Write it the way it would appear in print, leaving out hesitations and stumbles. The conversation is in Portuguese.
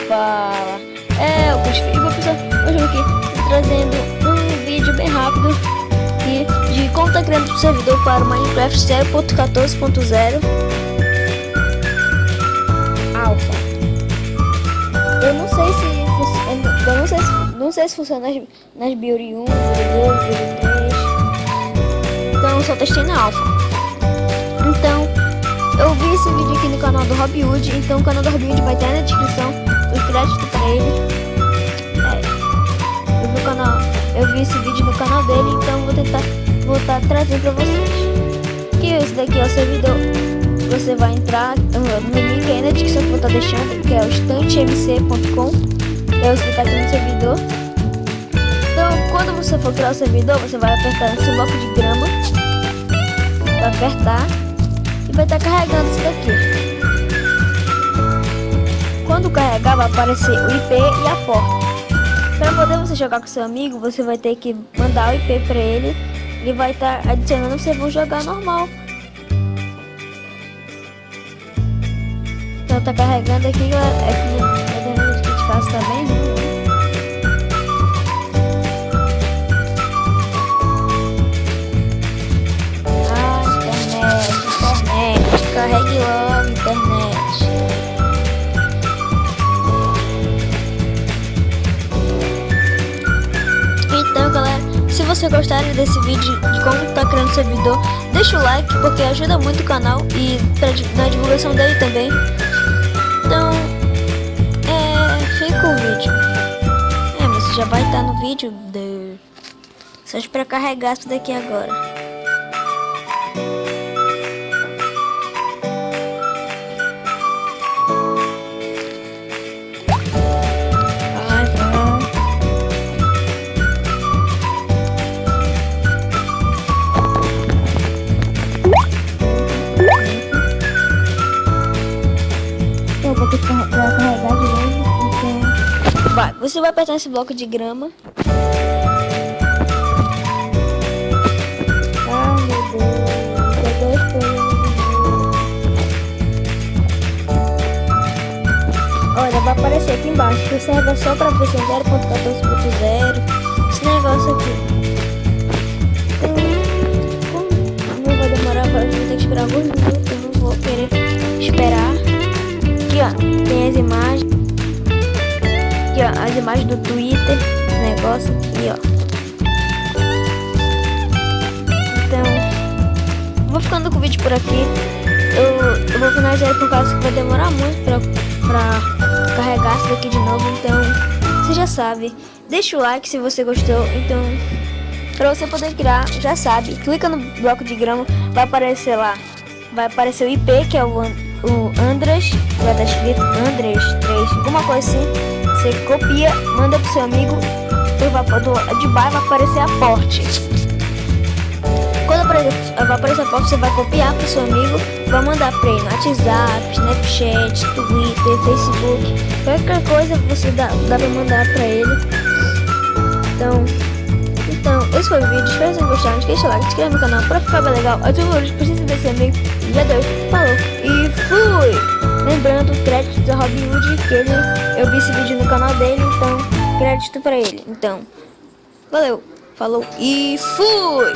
fala. É o Crucifixo. E pessoal, hoje eu aqui trazendo um vídeo bem rápido de como tá criando o servidor para o Minecraft 0.14.0 Alpha. Eu não sei se funciona nas build 1, build 2, build 3. Então eu só testei na Alpha. Então eu vi esse vídeo aqui no canal do Robwood. Então o canal do Robwood vai estar na descrição, o crédito para ele. Eu vi esse vídeo no canal dele, então vou estar trazendo para vocês. Que esse daqui é o servidor. Você vai entrar no link aí na descrição que eu vou estar deixando, que é o instantmc.com. Você está aqui no servidor. Então quando você for criar o servidor, você vai apertar nesse bloco de grama, vai apertar e vai estar carregando isso daqui. Quando carregar, vai aparecer o IP e a porta. Para poder você jogar com seu amigo, você vai ter que mandar o IP para ele. Ele vai estar adicionando, vocês vão jogar normal. Então tá carregando aqui, galera. É que a internet aqui de casa tá bem ruim. Internet. Carregue logo, internet. Então galera, se você gostar desse vídeo de como tá criando o servidor, deixa o like porque ajuda muito o canal e na divulgação dele também. Então fica o vídeo. Mas já vai estar no vídeo. Só espera carregar isso daqui agora. Vou ter que carregar de novo, então você vai apertar esse bloco de grama. Ah, meu Deus, olha, vai aparecer aqui embaixo que o server é só para você 0.14.0. Esse negócio aqui. Então, não vai demorar, vou ter que esperar alguns minutos. Eu não vou querer esperar. Aqui ó, tem as imagens. Aqui ó, as imagens do Twitter. Esse negócio aqui ó. Então, vou ficando com o vídeo por aqui. Eu vou finalizar por causa que vai demorar muito pra carregar isso daqui de novo. Então, você já sabe. Deixa o like se você gostou. Então, pra você poder criar, já sabe. Clica no bloco de grama, vai aparecer lá. Vai aparecer o IP, que é o Andras, vai estar escrito Andras 3, alguma coisa assim. Você copia, manda pro seu amigo, de baixo vai aparecer a porte. Quando vai aparecer a porte, você vai copiar pro seu amigo, vai mandar pra ele no WhatsApp, Snapchat, Twitter, Facebook, qualquer coisa você dá pra mandar pra ele. Então, esse foi o vídeo, espero que vocês gostaram. Não esqueça de like, se inscreva no canal pra ficar bem legal. Ative o vídeo, precisa desse amigo. Já deu, falou e fui! Lembrando, crédito do Robwood, que eu vi esse vídeo no canal dele, então crédito pra ele. Então, valeu, falou e fui!